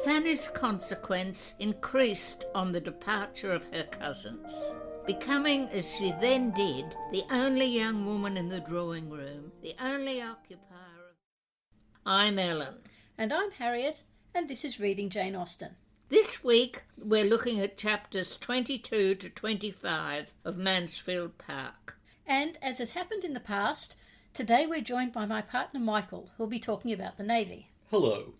Fanny's consequence increased on the departure of her cousins, becoming, as she then did, the only young woman in the drawing room, the only occupier of... I'm Ellen. And I'm Harriet, and this is Reading Jane Austen. This week we're looking at chapters 22 to 25 of Mansfield Park. And as has happened in the past, today we're joined by my partner Michael, who'll be talking about the Navy. Hello.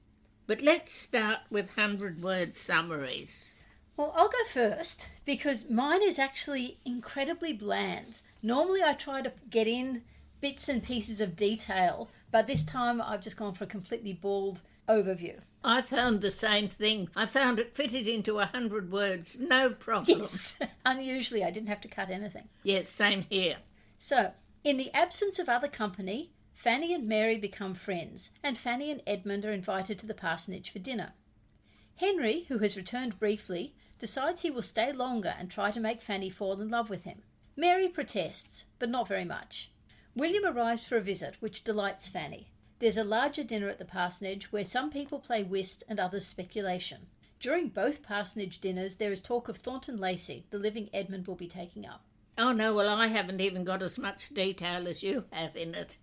But let's start with 100-word summaries. Well, I'll go first because mine is actually incredibly bland. Normally I try to get in bits and pieces of detail, but this time I've just gone for a completely bald overview. I found the same thing. I found it fitted into 100 words, no problem. Yes, unusually I didn't have to cut anything. Yes, same here. So, in the absence of other company, Fanny and Mary become friends, and Fanny and Edmund are invited to the parsonage for dinner. Henry, who has returned briefly, decides he will stay longer and try to make Fanny fall in love with him. Mary protests, but not very much. William arrives for a visit, which delights Fanny. There's a larger dinner at the parsonage where some people play whist and others speculation. During both parsonage dinners, there is talk of Thornton Lacey, the living Edmund will be taking up. Oh no, well I haven't even got as much detail as you have in it.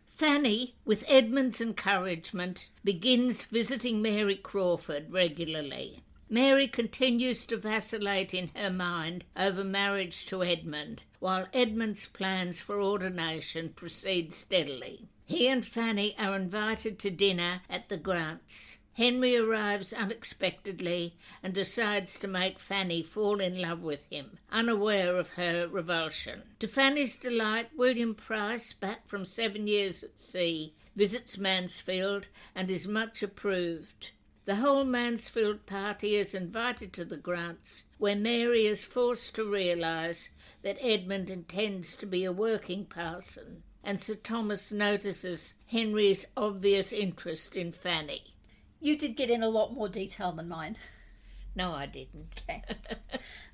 Fanny, with Edmund's encouragement, begins visiting Mary Crawford regularly. Mary continues to vacillate in her mind over marriage to Edmund, while Edmund's plans for ordination proceed steadily. He and Fanny are invited to dinner at the Grants. Henry arrives unexpectedly and decides to make Fanny fall in love with him, unaware of her revulsion. To Fanny's delight, William Price, back from 7 years at sea, visits Mansfield and is much approved. The whole Mansfield party is invited to the Grants, where Mary is forced to realise that Edmund intends to be a working parson, and Sir Thomas notices Henry's obvious interest in Fanny. You did get in a lot more detail than mine. No, I didn't. Okay.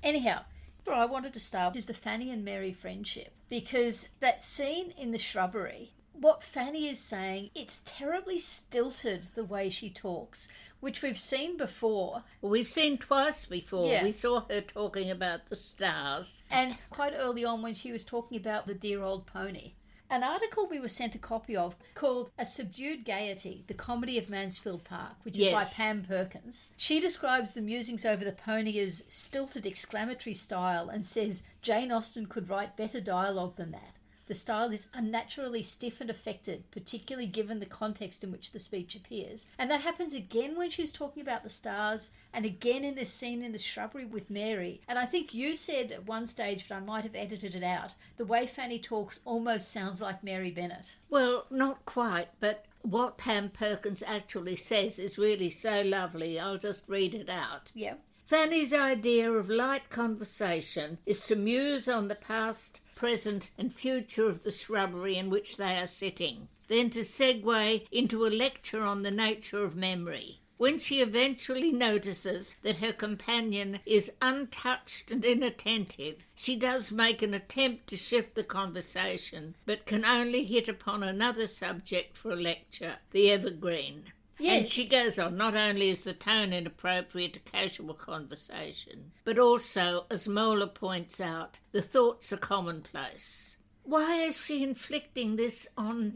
Anyhow, where I wanted to start is the Fanny and Mary friendship, because that scene in the shrubbery, what Fanny is saying, it's terribly stilted the way she talks, which we've seen before. We've seen twice before. Yeah. We saw her talking about the stars. And quite early on when she was talking about the dear old pony. An article we were sent a copy of called A Subdued Gaiety, the Comedy of Mansfield Park, which is by Pam Perkins. She describes the musings over the pony as stilted exclamatory style and says Jane Austen could write better dialogue than that. The style is unnaturally stiff and affected, particularly given the context in which the speech appears. And that happens again when she's talking about the stars, and again in this scene in the shrubbery with Mary. And I think you said at one stage, but I might have edited it out, the way Fanny talks almost sounds like Mary Bennet. Well, not quite, but what Pam Perkins actually says is really so lovely. I'll just read it out. Yeah. Fanny's idea of light conversation is to muse on the past, present and future of the shrubbery in which they are sitting, then to segue into a lecture on the nature of memory. When she eventually notices that her companion is untouched and inattentive, she does make an attempt to shift the conversation, but can only hit upon another subject for a lecture, the evergreen. Yes. And she goes on, not only is the tone inappropriate to casual conversation, but also, as Mola points out, the thoughts are commonplace. Why is she inflicting this on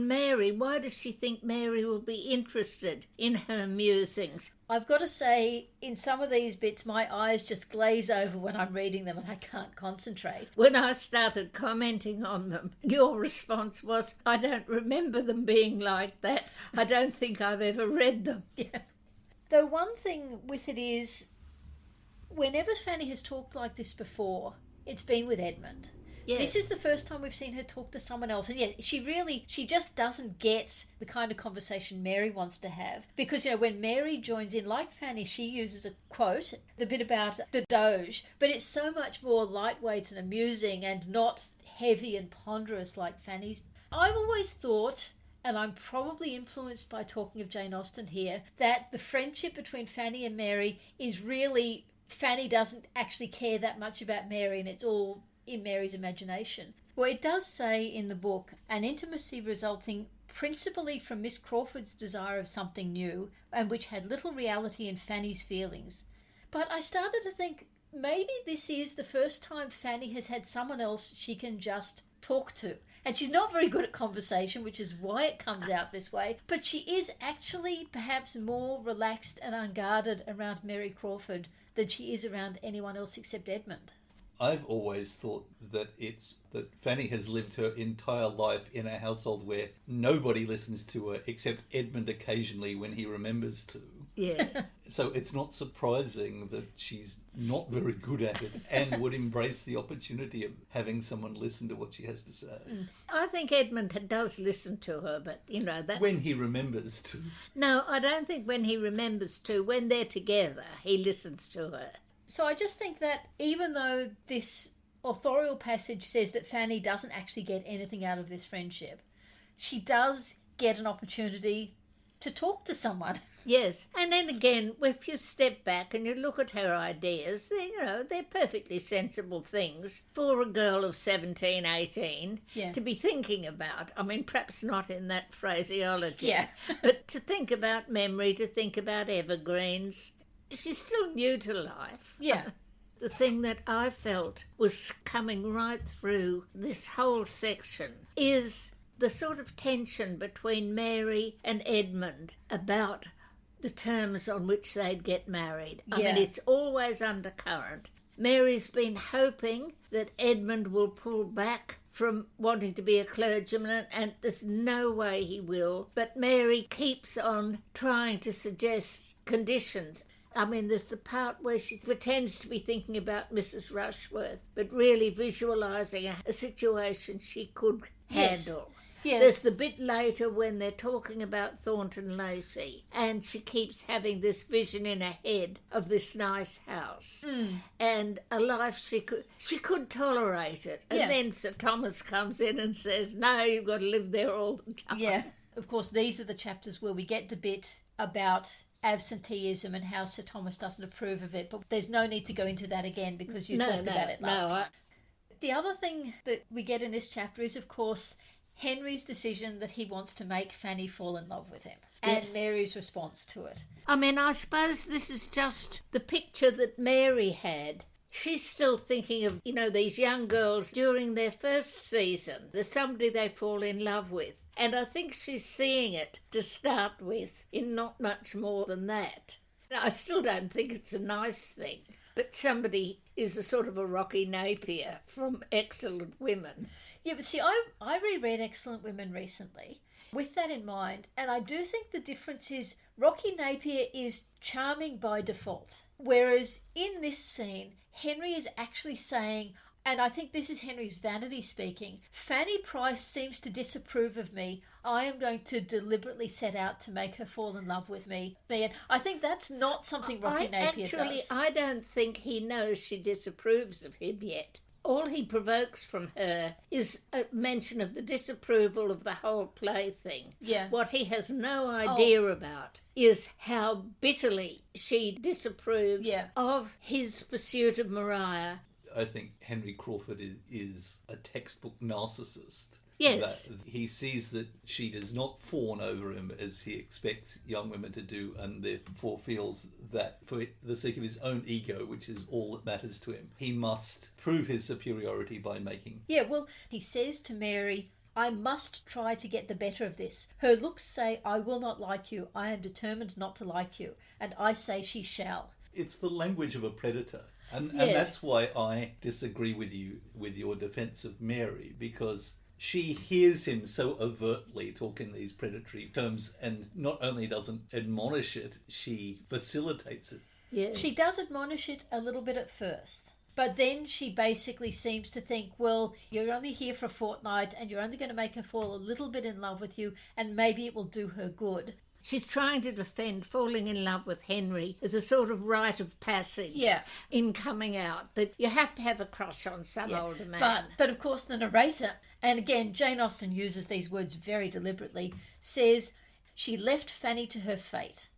Mary? Why does she think Mary will be interested in her musings? I've got to say, in some of these bits, my eyes just glaze over when I'm reading them and I can't concentrate. When I started commenting on them, your response was, I don't remember them being like that. I don't think I've ever read them. Yeah. Though one thing with it is, whenever Fanny has talked like this before, it's been with Edmund. Yes. This is the first time we've seen her talk to someone else. And yes, she just doesn't get the kind of conversation Mary wants to have. Because, when Mary joins in, like Fanny, she uses a quote, the bit about the Doge, but it's so much more lightweight and amusing and not heavy and ponderous like Fanny's. I've always thought, and I'm probably influenced by talking of Jane Austen here, that the friendship between Fanny and Mary is really, Fanny doesn't actually care that much about Mary and it's all in Mary's imagination. Well, it does say in the book, an intimacy resulting principally from Miss Crawford's desire of something new, and which had little reality in Fanny's feelings. But I started to think maybe this is the first time Fanny has had someone else she can just talk to. And she's not very good at conversation, which is why it comes out this way. But she is actually perhaps more relaxed and unguarded around Mary Crawford than she is around anyone else except Edmund. I've always thought that Fanny has lived her entire life in a household where nobody listens to her except Edmund occasionally when he remembers to. Yeah. So it's not surprising that she's not very good at it and would embrace the opportunity of having someone listen to what she has to say. I think Edmund does listen to her, but, that's... When he remembers to. No, I don't think when he remembers to. When they're together, he listens to her. So I just think that even though this authorial passage says that Fanny doesn't actually get anything out of this friendship, she does get an opportunity to talk to someone. Yes, and then again, if you step back and you look at her ideas, they're perfectly sensible things for a girl of 17, 18 to be thinking about. I mean, perhaps not in that phraseology, but to think about memory, to think about evergreens. She's still new to life. Yeah. The thing that I felt was coming right through this whole section is the sort of tension between Mary and Edmund about the terms on which they'd get married. I mean, it's always undercurrent. Mary's been hoping that Edmund will pull back from wanting to be a clergyman, and there's no way he will. But Mary keeps on trying to suggest conditions. I mean, there's the part where she pretends to be thinking about Mrs. Rushworth, but really visualising a situation she could handle. Yes. There's the bit later when they're talking about Thornton Lacey, and she keeps having this vision in her head of this nice house and a life she could tolerate it. And then Sir Thomas comes in and says, no, you've got to live there all the time. Yeah. Of course, these are the chapters where we get the bit about absenteeism and how Sir Thomas doesn't approve of it, but there's no need to go into that again because you talked about it last time. The other thing that we get in this chapter is, of course, Henry's decision that he wants to make Fanny fall in love with him and Mary's response to it. I mean, I suppose this is just the picture that Mary had. She's still thinking of, these young girls during their first season. There's somebody they fall in love with. And I think she's seeing it to start with in not much more than that. I still don't think it's a nice thing. But somebody is a sort of a Rocky Napier from Excellent Women. Yeah, but see, I reread Excellent Women recently with that in mind, and I do think the difference is Rocky Napier is charming by default, whereas in this scene, Henry is actually saying, and I think this is Henry's vanity speaking, Fanny Price seems to disapprove of me. I am going to deliberately set out to make her fall in love with me. And I think that's not something Rocky Napier does. I don't think he knows she disapproves of him yet. All he provokes from her is a mention of the disapproval of the whole play thing. Yeah. What he has no idea about is how bitterly she disapproves of his pursuit of Maria. I think Henry Crawford is a textbook narcissist. Yes. That he sees that she does not fawn over him as he expects young women to do, and therefore feels that for the sake of his own ego, which is all that matters to him, he must prove his superiority by making... Yeah, well, he says to Mary, I must try to get the better of this. Her looks say, I will not like you. I am determined not to like you. And I say she shall. It's the language of a predator. And that's why I disagree with you with your defence of Mary, because she hears him so overtly talk in these predatory terms and not only doesn't admonish it, she facilitates it. Yeah. She does admonish it a little bit at first, but then she basically seems to think, well, you're only here for a fortnight and you're only going to make her fall a little bit in love with you and maybe it will do her good. She's trying to defend falling in love with Henry as a sort of rite of passage in coming out, that you have to have a crush on some older man. But of course the narrator, and again Jane Austen uses these words very deliberately, says she left Fanny to her fate.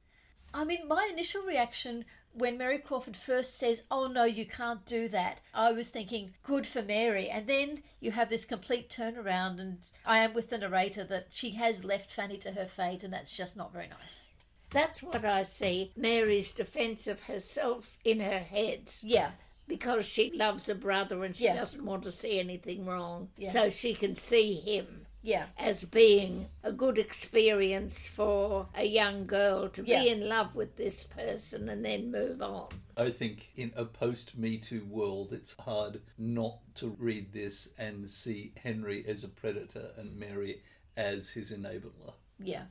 I mean, my initial reaction when Mary Crawford first says, oh no, you can't do that, I was thinking, good for Mary. And then you have this complete turnaround, and I am with the narrator that she has left Fanny to her fate, and that's just not very nice. That's what I see, Mary's defence of herself in her head. Yeah. Because she loves her brother and she doesn't want to see anything wrong. Yeah. So she can see him yeah. as being a good experience for a young girl to be in love with this person and then move on. I think in a post-Me Too world, it's hard not to read this and see Henry as a predator and Mary as his enabler. Yeah.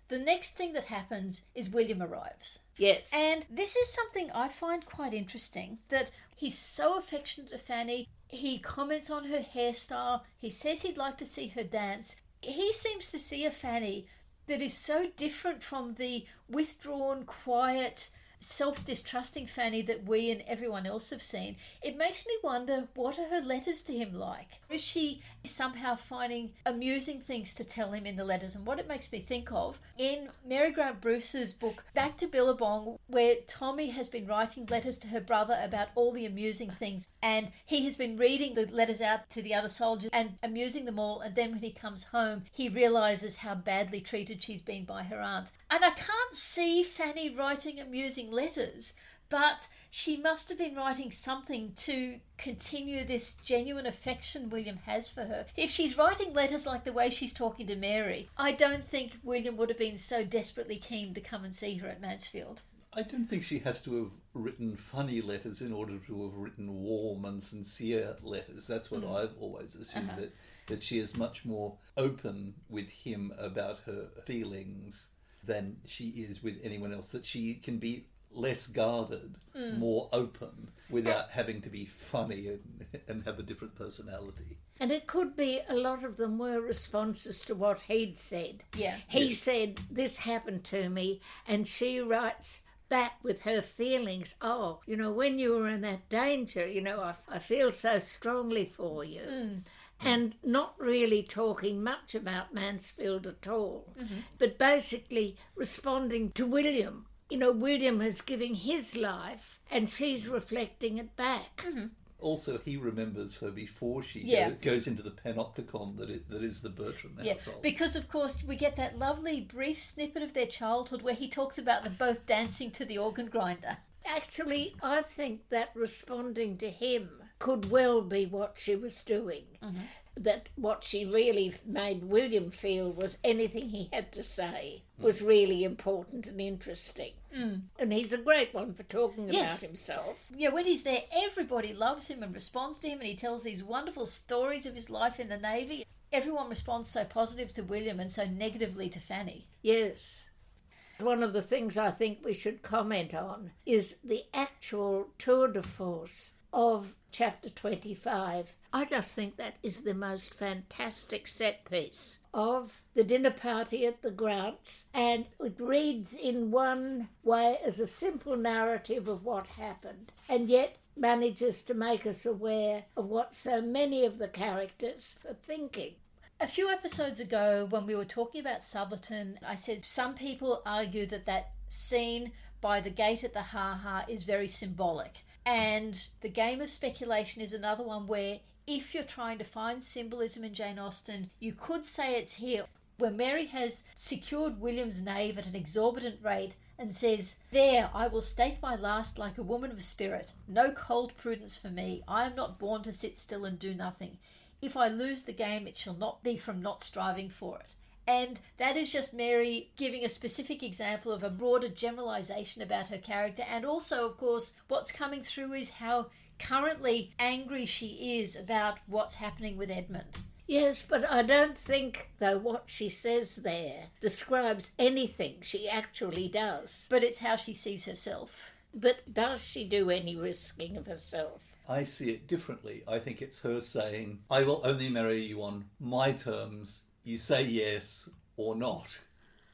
The next thing that happens is William arrives. Yes. And this is something I find quite interesting, that he's so affectionate to Fanny. He comments on her hairstyle. He says he'd like to see her dance. He seems to see a Fanny that is so different from the withdrawn, quiet, self-distrusting Fanny that we and everyone else have seen. It makes me wonder, what are her letters to him like? Is she somehow finding amusing things to tell him in the letters? And what it makes me think of, in Mary Grant Bruce's book Back to Billabong, where Tommy has been writing letters to her brother about all the amusing things, and he has been reading the letters out to the other soldiers and amusing them all, and then when he comes home he realises how badly treated she's been by her aunt. And I can't see Fanny writing amusing letters, but she must have been writing something to continue this genuine affection William has for her. If she's writing letters like the way she's talking to Mary, I don't think William would have been so desperately keen to come and see her at Mansfield. I don't think she has to have written funny letters in order to have written warm and sincere letters. That's what I've always assumed, that she is much more open with him about her feelings than she is with anyone else, that she can be less guarded, more open, without having to be funny and have a different personality. And it could be a lot of them were responses to what he'd said. Yeah. He said, this happened to me, and she writes back with her feelings. Oh, when you were in that danger, I feel so strongly for you. And not really talking much about Mansfield at all, but basically responding to William. William is giving his life and she's reflecting it back. Also, he remembers her before she goes into the panopticon that is the Bertram household. Because, of course, we get that lovely brief snippet of their childhood where he talks about them both dancing to the organ grinder. Actually, I think that responding to him could well be what she was doing. That what she really made William feel was anything he had to say was really important and interesting. And he's a great one for talking about himself. Yeah, when he's there, everybody loves him and responds to him, and he tells these wonderful stories of his life in the Navy. Everyone responds so positive to William and so negatively to Fanny. Yes. One of the things I think we should comment on is the actual tour de force of chapter 25. I just think that is the most fantastic set piece of the dinner party at the Grants, and it reads in one way as a simple narrative of what happened, and yet manages to make us aware of what so many of the characters are thinking. A few episodes ago, when we were talking about Southerton, I said some people argue that scene by the gate at the Ha-Ha is very symbolic. And the game of speculation is another one where, if you're trying to find symbolism in Jane Austen, you could say it's here, where Mary has secured William's knave at an exorbitant rate and says, "There, I will stake my last like a woman of spirit. No cold prudence for me. I am not born to sit still and do nothing. If I lose the game, it shall not be from not striving for it." And that is just Mary giving a specific example of a broader generalisation about her character. And also, of course, what's coming through is how currently angry she is about what's happening with Edmund. Yes, but I don't think, though, what she says there describes anything she actually does. But it's how she sees herself. But does she do any risking of herself? I see it differently. I think it's her saying, I will only marry you on my terms. You say yes or not.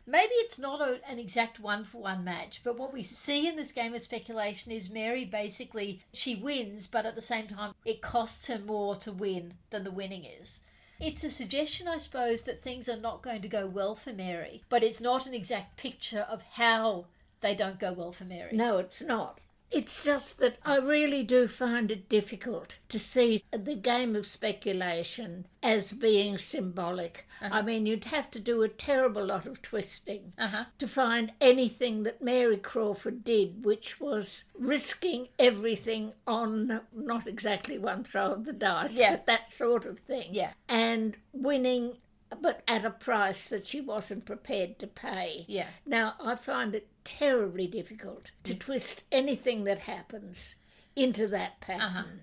Maybe it's not an exact one-for-one match, but what we see in this game of speculation is Mary basically, she wins, but at the same time it costs her more to win than the winning is. It's a suggestion, I suppose, that things are not going to go well for Mary, but it's not an exact picture of how they don't go well for Mary. No, it's not. It's just that I really do find it difficult to see the game of speculation as being symbolic. I mean, you'd have to do a terrible lot of twisting to find anything that Mary Crawford did, which was risking everything on not exactly one throw of the dice, but that sort of thing. Yeah. And winning, but at a price that she wasn't prepared to pay. Yeah. Now, I find it terribly difficult to twist anything that happens into that pattern.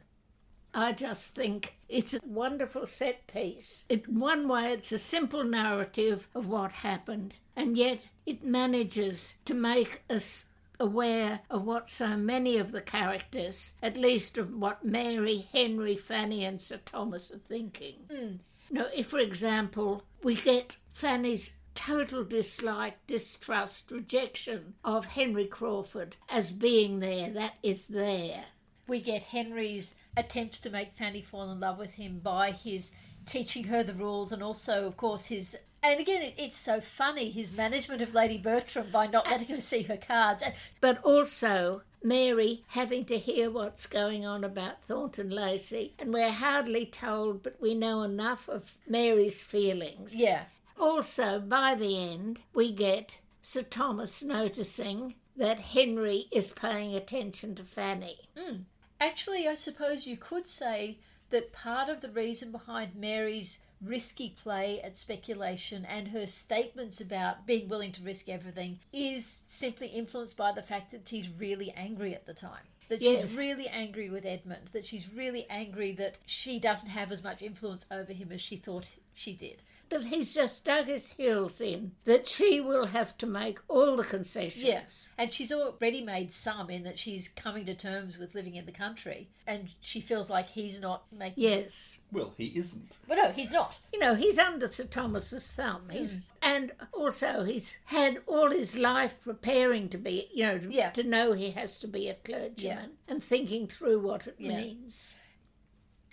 I just think it's a wonderful set piece. In one way, it's a simple narrative of what happened, and yet it manages to make us aware of what so many of the characters, at least of what Mary, Henry, Fanny and Sir Thomas are thinking. Now, if, for example, we get Fanny's total dislike, distrust, rejection of Henry Crawford as being there, that is there. We get Henry's attempts to make Fanny fall in love with him by his teaching her the rules, and also, of course, his... And again, it's so funny, his management of Lady Bertram by not letting her see her cards. But also Mary having to hear what's going on about Thornton Lacey, and we're hardly told, but we know enough of Mary's feelings. Yeah. Also, by the end, we get Sir Thomas noticing that Henry is paying attention to Fanny. Actually, I suppose you could say that part of the reason behind Mary's risky play at speculation and her statements about being willing to risk everything is simply influenced by the fact that she's really angry at the time. That she's really angry with Edmund, that she's really angry that she doesn't have as much influence over him as she thought she did. That he's just dug his heels in, that she will have to make all the concessions. Yes, and she's already made some in that she's coming to terms with living in the country, and she feels like he's not making... Yes. Well, he isn't. Well, no, he's not. You know, he's under Sir Thomas's thumb. And also he's had all his life preparing to be, to know he has to be a clergyman and thinking through what it means.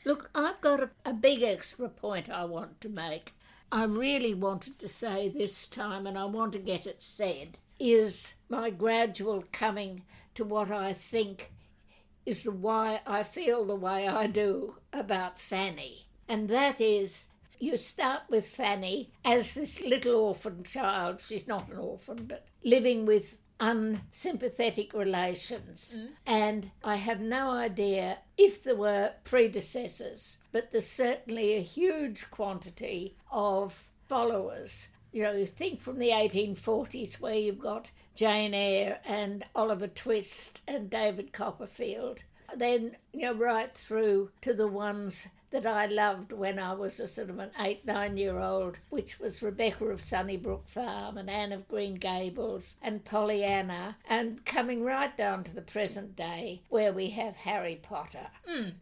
Look, I've got a big extra point I want to make. I really wanted to say this time, and I want to get it said, is my gradual coming to what I think is the why I feel the way I do about Fanny. And that is, you start with Fanny as this little orphan child. She's not an orphan, but living with unsympathetic relations. And I have no idea if there were predecessors, but there's certainly a huge quantity of followers. You think from the 1840s where you've got Jane Eyre and Oliver Twist and David Copperfield, then right through to the ones that I loved when I was a sort of an 8-9-year-old, which was Rebecca of Sunnybrook Farm and Anne of Green Gables and Pollyanna, and coming right down to the present day where we have Harry Potter,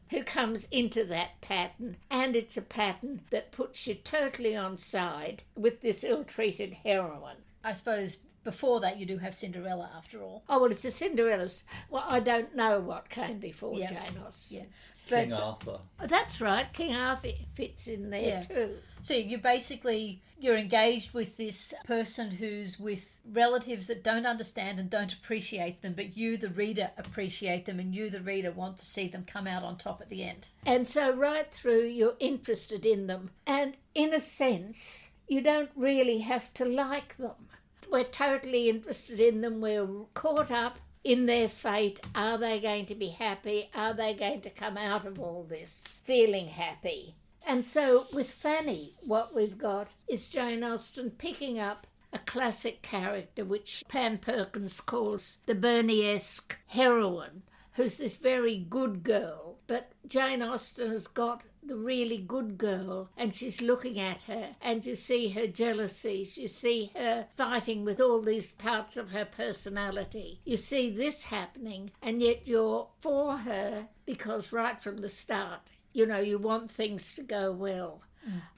who comes into that pattern, and it's a pattern that puts you totally on side with this ill-treated heroine. I suppose before that you do have Cinderella, after all. Oh, well, it's a Cinderella's... Well, I don't know what came before Jane Austen. Yeah. King Arthur. Oh, that's right, King Arthur fits in there too. So you're engaged with this person who's with relatives that don't understand and don't appreciate them, but you, the reader, appreciate them, and you, the reader, want to see them come out on top at the end. And so right through you're interested in them, and in a sense you don't really have to like them. We're totally interested in them, we're caught up in their fate. Are they going to be happy? Are they going to come out of all this feeling happy? And so with Fanny, what we've got is Jane Austen picking up a classic character which Pan Perkins calls the Bernie-esque heroine, who's this very good girl. But Jane Austen has got the really good girl, and she's looking at her, and you see her jealousies, you see her fighting with all these parts of her personality. You see this happening, and yet you're for her because right from the start, you want things to go well.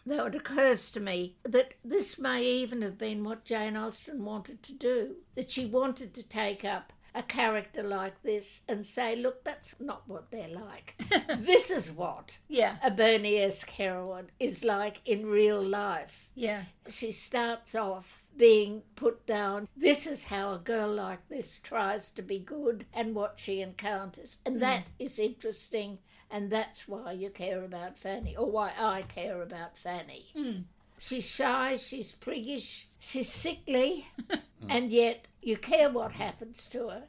Though it occurs to me that this may even have been what Jane Austen wanted to do, that she wanted to take up a character like this and say, look, that's not what they're like. This is what a Bernie-esque heroine is like in real life. Yeah. She starts off being put down. This is how a girl like this tries to be good and what she encounters. And that is interesting, and that's why you care about Fanny, or why I care about Fanny. She's shy, she's priggish, she's sickly, and yet you care what happens to her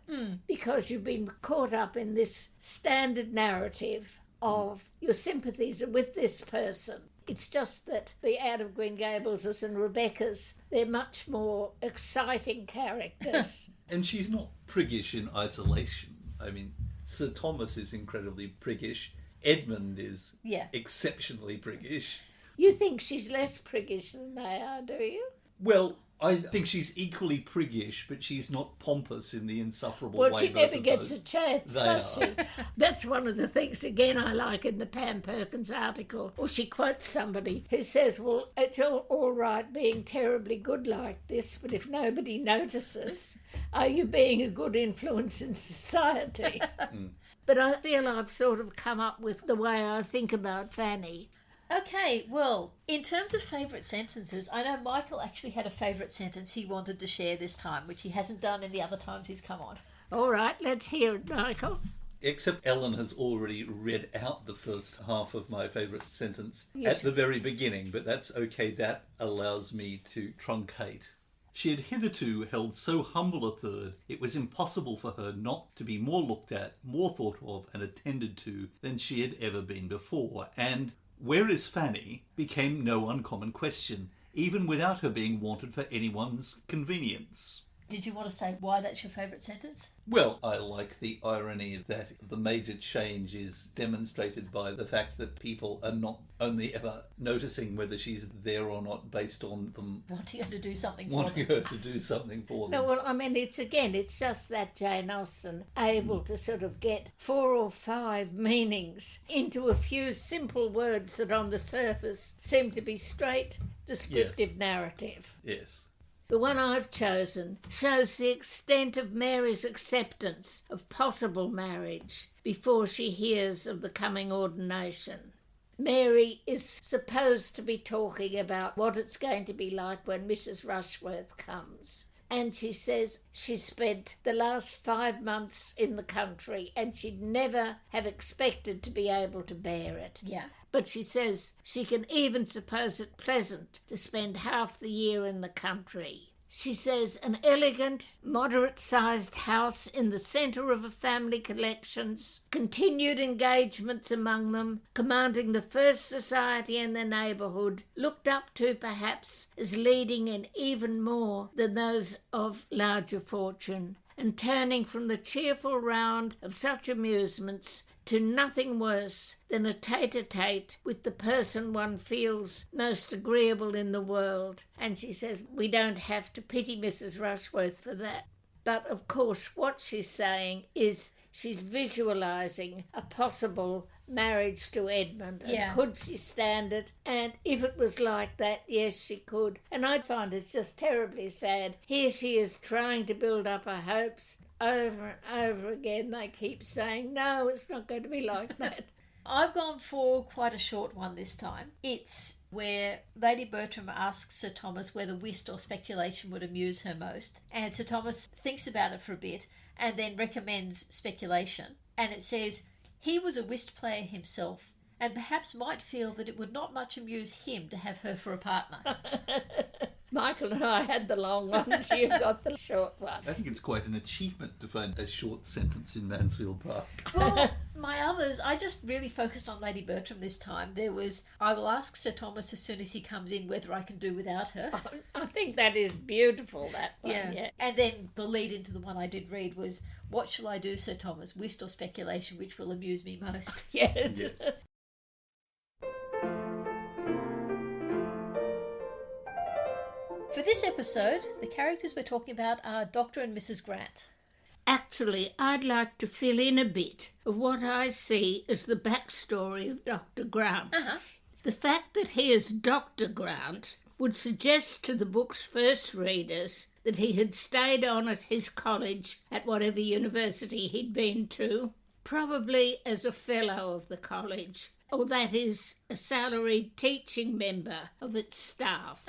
because you've been caught up in this standard narrative of your sympathies are with this person. It's just that the Out of Green Gables and Rebecca's, they're much more exciting characters. And she's not priggish in isolation. I mean, Sir Thomas is incredibly priggish. Edmund is exceptionally priggish. You think she's less priggish than they are, do you? Well, I think she's equally priggish, but she's not pompous in the insufferable way. Well, she never gets a chance, does she? That's one of the things, again, I like in the Pam Perkins article. Or she quotes somebody who says, well, it's all right being terribly good like this, but if nobody notices, are you being a good influence in society? But I feel I've sort of come up with the way I think about Fanny. Okay, well, in terms of favourite sentences, I know Michael actually had a favourite sentence he wanted to share this time, which he hasn't done in the other times he's come on. All right, let's hear it, Michael. Except Ellen has already read out the first half of my favourite sentence at the very beginning, but that's okay. That allows me to truncate. She had hitherto held so humble a third, it was impossible for her not to be more looked at, more thought of, and attended to than she had ever been before, and where is Fanny became no uncommon question, even without her being wanted for anyone's convenience. Did you want to say why that's your favourite sentence? Well, I like the irony that the major change is demonstrated by the fact that people are not only ever noticing whether she's there or not based on them wanting her to do something for them. No, well, I mean, it's just that Jane Austen able to sort of get 4 or 5 meanings into a few simple words that on the surface seem to be straight descriptive narrative. Yes. The one I've chosen shows the extent of Mary's acceptance of possible marriage before she hears of the coming ordination. Mary is supposed to be talking about what it's going to be like when Mrs. Rushworth comes. And she says she spent the last 5 months in the country and she'd never have expected to be able to bear it. Yeah. But she says she can even suppose it pleasant to spend half the year in the country. She says an elegant, moderate-sized house in the centre of a family collections, continued engagements among them, commanding the first society in the neighbourhood, looked up to perhaps as leading in even more than those of larger fortune, and turning from the cheerful round of such amusements to nothing worse than a tete-a-tete with the person one feels most agreeable in the world. And she says we don't have to pity Mrs. Rushworth for that. But of course what she's saying is she's visualising a possible marriage to Edmund, and could she stand it? And if it was like that, yes, she could. And I find it's just terribly sad. Here she is trying to build up her hopes. Over and over again they keep saying, no, it's not going to be like that. I've gone for quite a short one this time. It's where Lady Bertram asks Sir Thomas whether whist or speculation would amuse her most. And Sir Thomas thinks about it for a bit and then recommends speculation. And it says, he was a whist player himself and perhaps might feel that it would not much amuse him to have her for a partner. Michael and I had the long ones, you've got the short one. I think it's quite an achievement to find a short sentence in Mansfield Park. Well, my others, I just really focused on Lady Bertram this time. There was, I will ask Sir Thomas as soon as he comes in whether I can do without her. I think that is beautiful, that one. Yeah. And then the lead into the one I did read was, what shall I do, Sir Thomas, whist or speculation, which will amuse me most? Yes. For this episode, the characters we're talking about are Dr. and Mrs. Grant. Actually, I'd like to fill in a bit of what I see as the backstory of Dr. Grant. The fact that he is Dr. Grant would suggest to the book's first readers that he had stayed on at his college at whatever university he'd been to, probably as a fellow of the college, or that is, a salaried teaching member of its staff.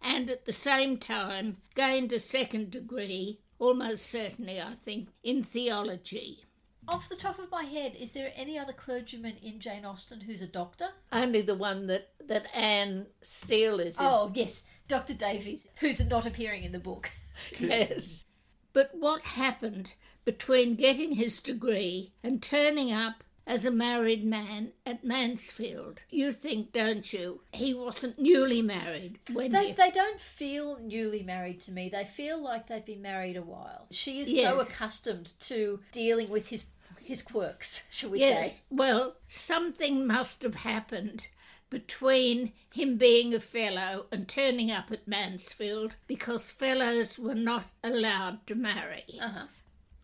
and at the same time gained a second degree, almost certainly, I think, in theology. Off the top of my head, is there any other clergyman in Jane Austen who's a doctor? Only the one that Anne Steele is in. Oh, yes, Dr. Davies, who's not appearing in the book. Yes. But what happened between getting his degree and turning up as a married man at Mansfield? You think, don't you, he wasn't newly married when They don't feel newly married to me. They feel like they've been married a while. She is so accustomed to dealing with his quirks, shall we say. Well, something must have happened between him being a fellow and turning up at Mansfield, because fellows were not allowed to marry. Uh-huh.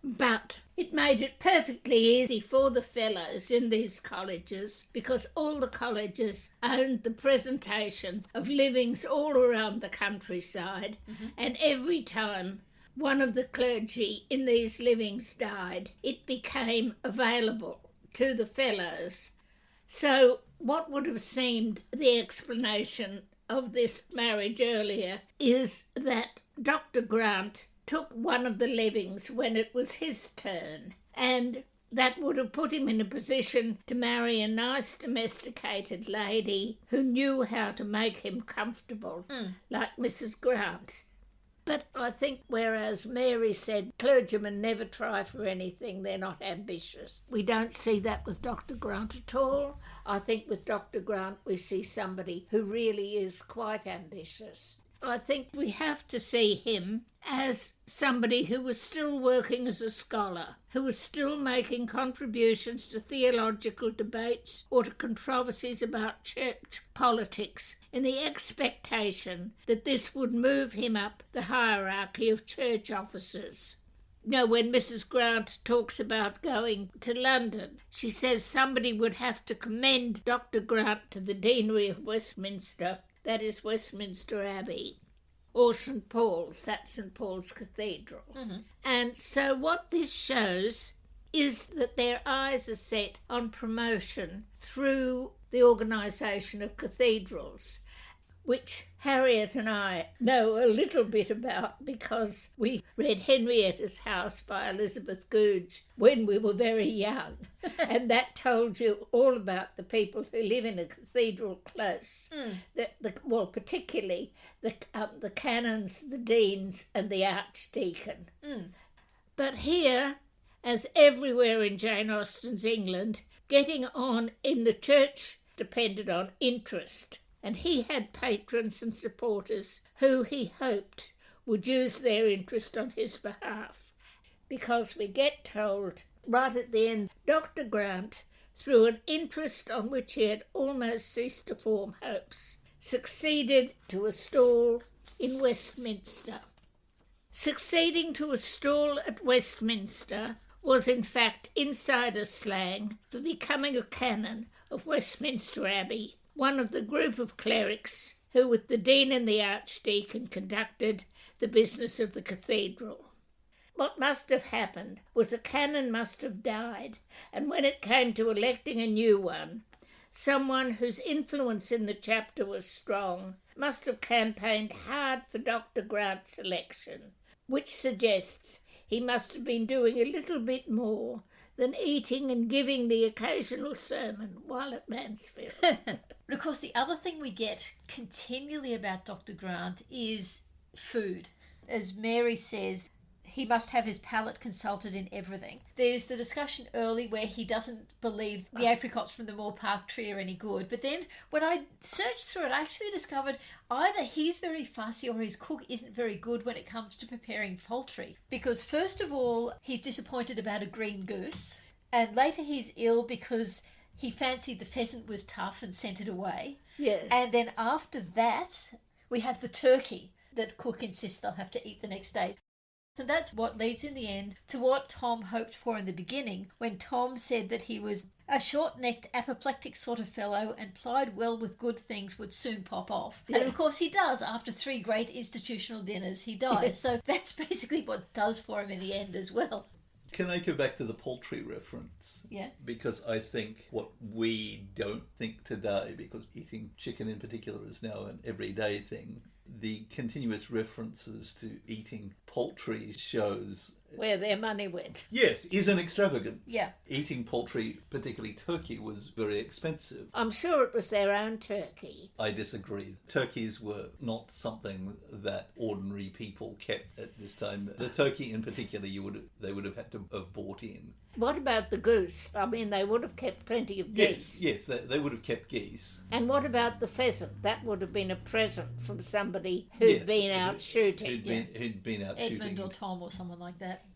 But it made it perfectly easy for the fellows in these colleges, because all the colleges owned the presentation of livings all around the countryside, and every time one of the clergy in these livings died, it became available to the fellows. So what would have seemed the explanation of this marriage earlier is that Dr. Grant took one of the livings when it was his turn, and that would have put him in a position to marry a nice domesticated lady who knew how to make him comfortable, like Mrs. Grant. But I think whereas Mary said clergymen never try for anything, they're not ambitious, we don't see that with Dr. Grant at all. I think with Dr. Grant we see somebody who really is quite ambitious. I think we have to see him as somebody who was still working as a scholar, who was still making contributions to theological debates or to controversies about church politics, in the expectation that this would move him up the hierarchy of church officers. You know, when Mrs. Grant talks about going to London, she says somebody would have to commend Dr. Grant to the Deanery of Westminster, that is Westminster Abbey, or St. Paul's, that's St. Paul's Cathedral. And so what this shows is that their eyes are set on promotion through the organisation of cathedrals, which Harriet and I know a little bit about because we read Henrietta's House by Elizabeth Goodge when we were very young. And that told you all about the people who live in a cathedral close, particularly the canons, the deans and the archdeacon. But here, as everywhere in Jane Austen's England, getting on in the church depended on interest. And he had patrons and supporters who he hoped would use their interest on his behalf. Because we get told right at the end, Dr. Grant, through an interest on which he had almost ceased to form hopes, succeeded to a stall in Westminster. Succeeding to a stall at Westminster was in fact insider slang for becoming a canon of Westminster Abbey, one of the group of clerics who, with the dean and the archdeacon, conducted the business of the cathedral. What must have happened was a canon must have died, and when it came to electing a new one, someone whose influence in the chapter was strong must have campaigned hard for Dr. Grant's election, which suggests he must have been doing a little bit more than eating and giving the occasional sermon while at Mansfield. But of course, the other thing we get continually about Dr. Grant is food. As Mary says, he must have his palate consulted in everything. There's the discussion early where he doesn't believe the apricots from the Moor Park tree are any good. But then when I searched through it, I actually discovered either he's very fussy or his cook isn't very good when it comes to preparing poultry. Because first of all, he's disappointed about a green goose. And later he's ill because he fancied the pheasant was tough and sent it away. Yes. And then after that, we have the turkey that cook insists they'll have to eat the next day. So that's what leads in the end to what Tom hoped for in the beginning, when Tom said that he was a short-necked, apoplectic sort of fellow and plied well with good things would soon pop off. Yeah. And of course he does. After 3 great institutional dinners, he dies. Yeah. So that's basically what does for him in the end as well. Can I go back to the poultry reference? Yeah. Because I think what we don't think today, because eating chicken in particular is now an everyday thing, the continuous references to eating poultry shows where their money went. Yes, is an extravagance. Yeah. Eating poultry, particularly turkey, was very expensive. I'm sure it was their own turkey. I disagree. Turkeys were not something that ordinary people kept at this time. The turkey in particular, they would have had to have bought in. What about the goose? I mean, they would have kept plenty of geese. Yes, they would have kept geese. And what about the pheasant? That would have been a present from somebody who'd been out shooting. Who'd been out shooting. Edmund or Tom or someone like that.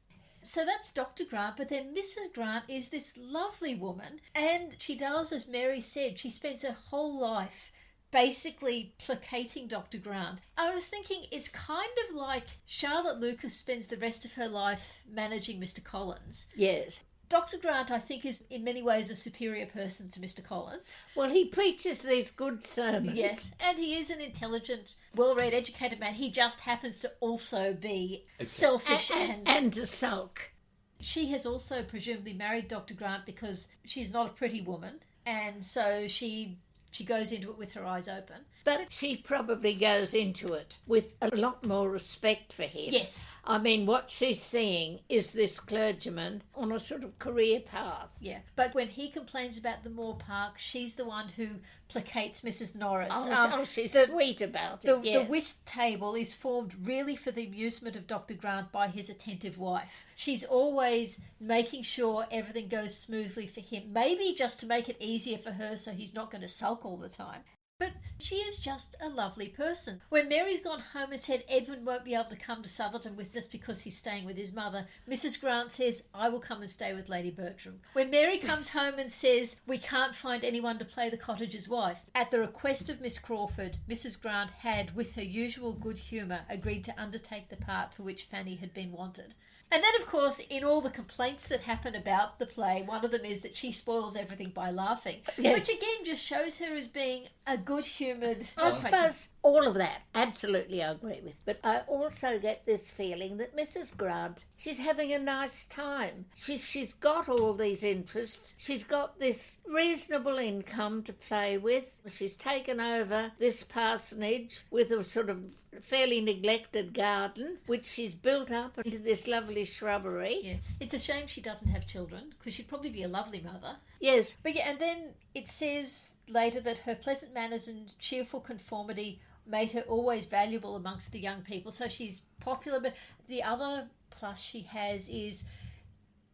So that's Dr. Grant, but then Mrs. Grant is this lovely woman, and she does, as Mary said, she spends her whole life basically placating Dr. Grant. I was thinking it's kind of like Charlotte Lucas spends the rest of her life managing Mr. Collins. Yes. Dr. Grant, I think, is in many ways a superior person to Mr. Collins. Well, he preaches these good sermons. Yes, and he is an intelligent, well-read, educated man. He just happens to also be selfish and to sulk. She has also presumably married Dr. Grant because she's not a pretty woman, and so she goes into it with her eyes open. But she probably goes into it with a lot more respect for him. Yes. I mean, what she's seeing is this clergyman on a sort of career path. Yeah. But when he complains about the Moor Park, she's the one who placates Mrs. Norris. She's sweet about it, The whist table is formed really for the amusement of Dr. Grant by his attentive wife. She's always making sure everything goes smoothly for him, maybe just to make it easier for her so he's not going to sulk all the time. But she is just a lovely person. When Mary's gone home and said Edmund won't be able to come to Southerton with us because he's staying with his mother, Mrs. Grant says, I will come and stay with Lady Bertram. When Mary comes home and says, we can't find anyone to play the cottager's wife, at the request of Miss Crawford, Mrs. Grant had, with her usual good humour, agreed to undertake the part for which Fanny had been wanted. And then, of course, in all the complaints that happen about the play, one of them is that she spoils everything by laughing, which again just shows her as being a good-humoured... I suppose all of that, absolutely I agree with. But I also get this feeling that Mrs. Grant, she's having a nice time. She's got all these interests. She's got this reasonable income to play with. She's taken over this parsonage with a sort of fairly neglected garden, which she's built up into this lovely shrubbery. Yeah, it's a shame she doesn't have children, because she'd probably be a lovely mother. Yes. But yeah, and then it says later that her pleasant manners and cheerful conformity made her always valuable amongst the young people. So she's popular, but the other plus she has is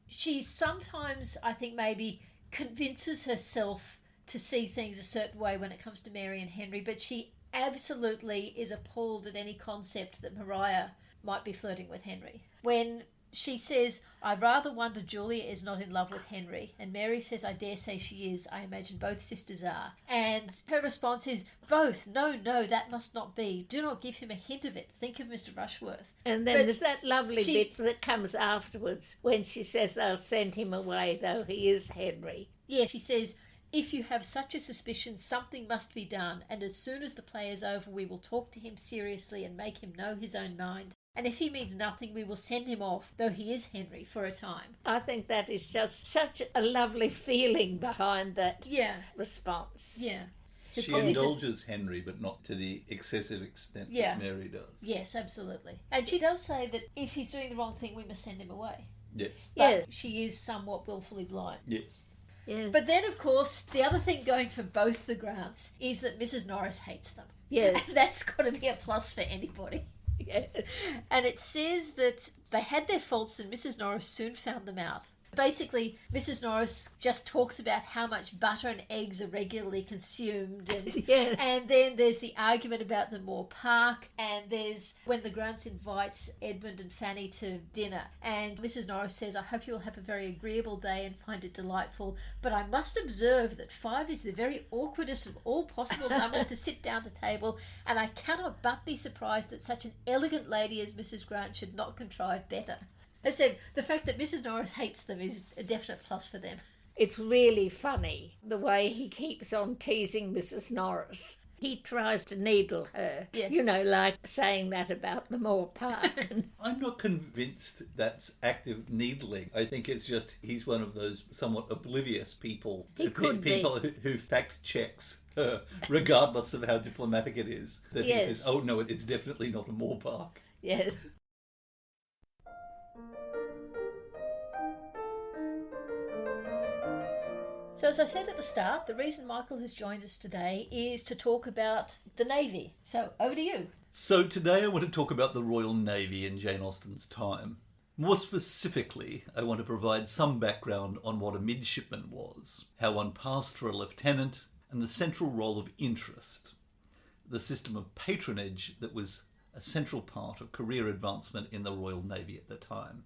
she sometimes, I think, maybe convinces herself to see things a certain way when it comes to Mary and Henry, but she absolutely is appalled at any concept that Maria might be flirting with Henry. When she says, I rather wonder Julia is not in love with Henry, and Mary says, I dare say she is. I imagine both sisters are. And her response is, both. No, that must not be. Do not give him a hint of it. Think of Mr. Rushworth. And then there's that lovely bit that comes afterwards when she says they'll send him away, though he is Henry. Yeah, she says, if you have such a suspicion, something must be done, and as soon as the play is over, we will talk to him seriously and make him know his own mind. And if he means nothing, we will send him off, though he is Henry, for a time. I think that is just such a lovely feeling behind that response. Yeah. She indulges Henry, but not to the excessive extent that Mary does. Yes, absolutely. And she does say that if he's doing the wrong thing, we must send him away. Yes. But she is somewhat willfully blind. Yes. Yeah. But then, of course, the other thing going for both the Grants is that Mrs. Norris hates them. Yes. And that's got to be a plus for anybody. Yeah. And it says that they had their faults and Mrs. Norris soon found them out. Basically, Mrs. Norris just talks about how much butter and eggs are regularly consumed. And, and then there's the argument about the Moor Park. And there's when the Grants invites Edmund and Fanny to dinner. And Mrs. Norris says, I hope you will have a very agreeable day and find it delightful. But I must observe that 5 is the very awkwardest of all possible numbers to sit down to table. And I cannot but be surprised that such an elegant lady as Mrs. Grant should not contrive better. As I said, the fact that Mrs. Norris hates them is a definite plus for them. It's really funny, the way he keeps on teasing Mrs. Norris. He tries to needle her, like saying that about the Moore Park. I'm not convinced that's active needling. I think it's just he's one of those somewhat oblivious people. People who fact checks her, regardless of how diplomatic it is. That he says, oh no, it's definitely not a Moore Park. Yes. So as I said at the start, the reason Michael has joined us today is to talk about the Navy. So over to you. So today I want to talk about the Royal Navy in Jane Austen's time. More specifically, I want to provide some background on what a midshipman was, how one passed for a lieutenant, and the central role of interest, the system of patronage that was a central part of career advancement in the Royal Navy at the time.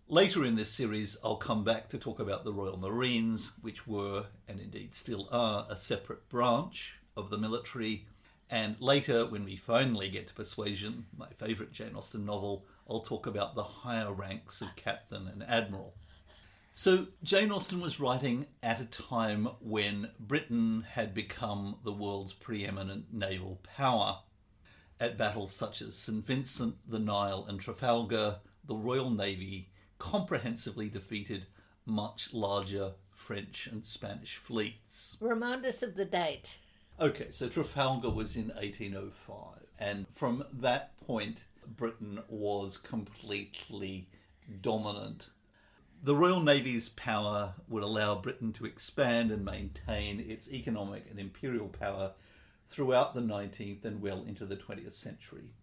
Later in this series, I'll come back to talk about the Royal Marines, which were, and indeed still are, a separate branch of the military. And later, when we finally get to Persuasion, my favourite Jane Austen novel, I'll talk about the higher ranks of captain and admiral. So Jane Austen was writing at a time when Britain had become the world's preeminent naval power. At battles such as St. Vincent, the Nile and Trafalgar, the Royal Navy comprehensively defeated much larger French and Spanish fleets. Remind us of the date. Okay, so Trafalgar was in 1805, and from that point, Britain was completely dominant. The Royal Navy's power would allow Britain to expand and maintain its economic and imperial power throughout the 19th and well into the 20th century.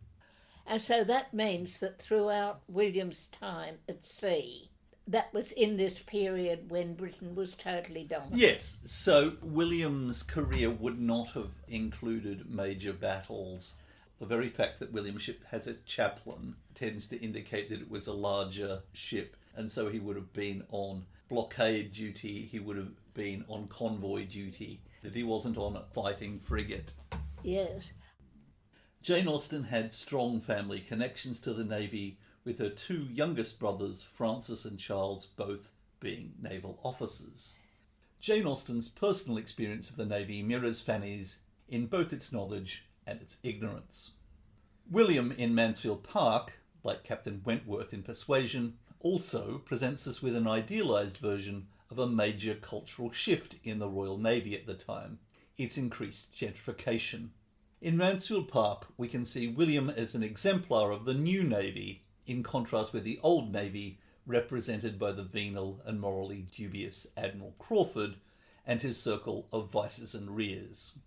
And so that means that throughout William's time at sea, that was in this period when Britain was totally dominant. Yes, so William's career would not have included major battles. The very fact that William's ship has a chaplain tends to indicate that it was a larger ship, and so he would have been on blockade duty, he would have been on convoy duty, that he wasn't on a fighting frigate. Yes. Jane Austen had strong family connections to the Navy, with her two youngest brothers, Francis and Charles, both being naval officers. Jane Austen's personal experience of the Navy mirrors Fanny's in both its knowledge and its ignorance. William in Mansfield Park, like Captain Wentworth in Persuasion, also presents us with an idealised version of a major cultural shift in the Royal Navy at the time, its increased gentrification. In Mansfield Park, we can see William as an exemplar of the new Navy, in contrast with the old Navy, represented by the venal and morally dubious Admiral Crawford and his circle of vices and rears.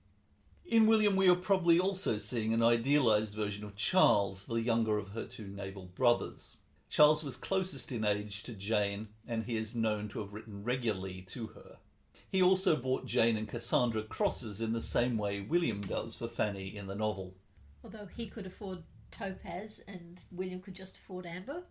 In William, we are probably also seeing an idealised version of Charles, the younger of her two naval brothers. Charles was closest in age to Jane, and he is known to have written regularly to her. He also bought Jane and Cassandra crosses in the same way William does for Fanny in the novel. Although he could afford topaz and William could just afford amber.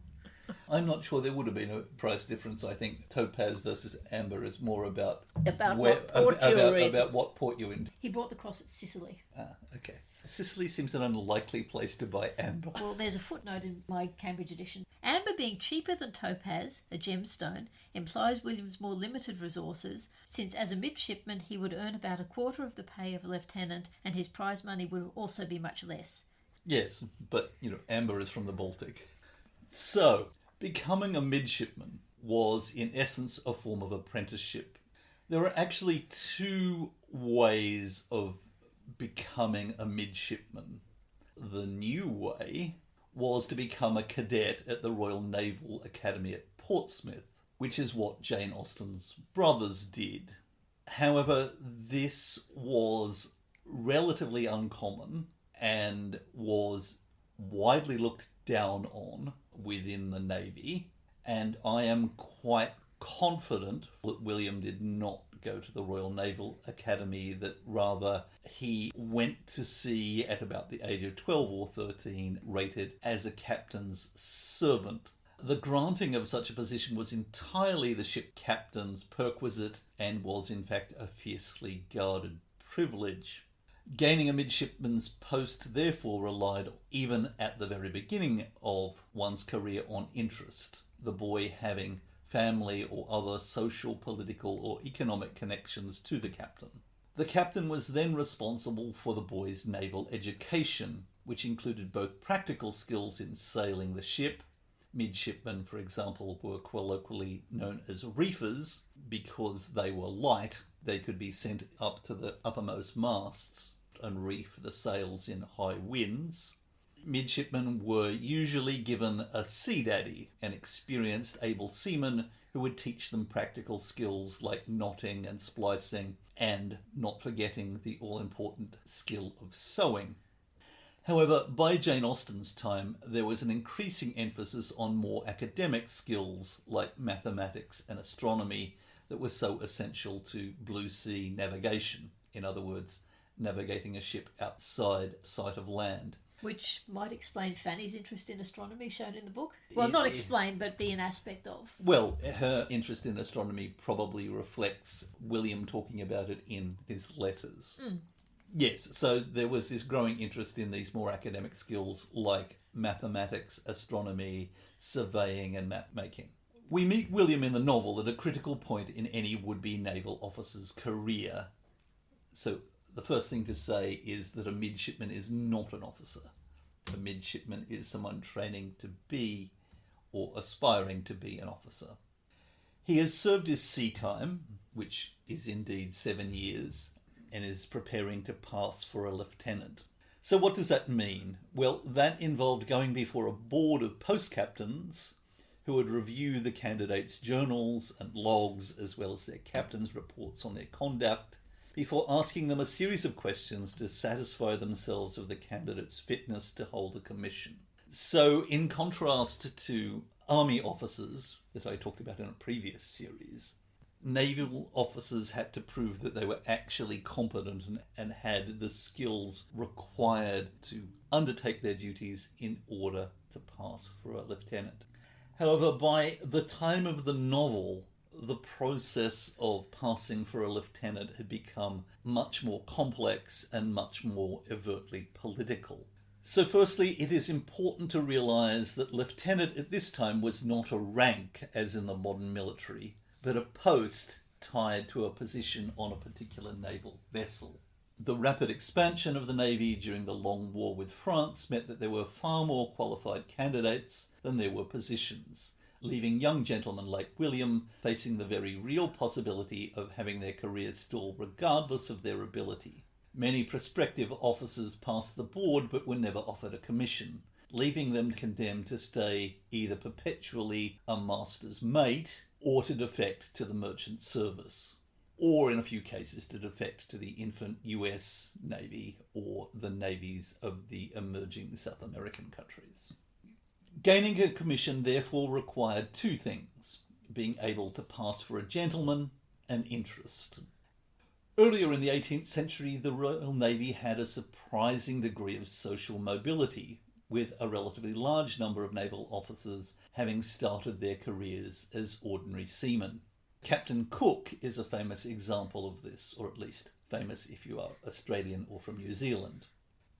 I'm not sure there would have been a price difference. I think topaz versus amber is more about what port you're in. He bought the cross at Sicily. Ah, okay. Sicily seems an unlikely place to buy amber. Well, there's a footnote in my Cambridge edition. Amber being cheaper than topaz, a gemstone, implies William's more limited resources, since as a midshipman he would earn about a quarter of the pay of a lieutenant, and his prize money would also be much less. Yes, but, amber is from the Baltic. So, becoming a midshipman was, in essence, a form of apprenticeship. There are actually two ways of becoming a midshipman. The new way was to become a cadet at the Royal Naval Academy at Portsmouth, which is what Jane Austen's brothers did. However, this was relatively uncommon and was widely looked down on within the Navy, and I am quite confident that William did not go to the Royal Naval Academy, that rather he went to sea at about the age of 12 or 13, rated as a captain's servant. The granting of such a position was entirely the ship captain's perquisite and was in fact a fiercely guarded privilege. Gaining a midshipman's post therefore relied, even at the very beginning of one's career, on interest, the boy having family or other social, political or economic connections to the captain. The captain was then responsible for the boys' naval education, which included both practical skills in sailing the ship. Midshipmen, for example, were colloquially known as reefers because they were light. They could be sent up to the uppermost masts and reef the sails in high winds. Midshipmen were usually given a sea daddy, an experienced, able seaman who would teach them practical skills like knotting and splicing, and not forgetting the all-important skill of sewing. However, by Jane Austen's time, there was an increasing emphasis on more academic skills like mathematics and astronomy that were so essential to blue sea navigation. In other words, navigating a ship outside sight of land. Which might explain Fanny's interest in astronomy shown in the book. Well, not explain, but be an aspect of. Well, her interest in astronomy probably reflects William talking about it in his letters. Yes, so there was this growing interest in these more academic skills like mathematics, astronomy, surveying and map making. We meet William in the novel at a critical point in any would-be naval officer's career. So the first thing to say is that a midshipman is not an officer. A midshipman is someone training to be or aspiring to be an officer. He has served his sea time, which is indeed 7 years, and is preparing to pass for a lieutenant. So what does that mean? Well, that involved going before a board of post captains who would review the candidates' journals and logs as well as their captains' reports on their conduct before asking them a series of questions to satisfy themselves of the candidate's fitness to hold a commission. So in contrast to army officers that I talked about in a previous series, naval officers had to prove that they were actually competent and had the skills required to undertake their duties in order to pass for a lieutenant. However, by the time of the novel, the process of passing for a lieutenant had become much more complex and much more overtly political. So firstly, it is important to realise that lieutenant at this time was not a rank as in the modern military, but a post tied to a position on a particular naval vessel. The rapid expansion of the Navy during the Long War with France meant that there were far more qualified candidates than there were positions, leaving young gentlemen like William facing the very real possibility of having their careers stall regardless of their ability. Many prospective officers passed the board but were never offered a commission, leaving them condemned to stay either perpetually a master's mate or to defect to the merchant service, or in a few cases to defect to the infant US Navy or the navies of the emerging South American countries. Gaining a commission therefore required two things: being able to pass for a gentleman and interest. Earlier in the 18th century, the Royal Navy had a surprising degree of social mobility, with a relatively large number of naval officers having started their careers as ordinary seamen. Captain Cook is a famous example of this, or at least famous if you are Australian or from New Zealand.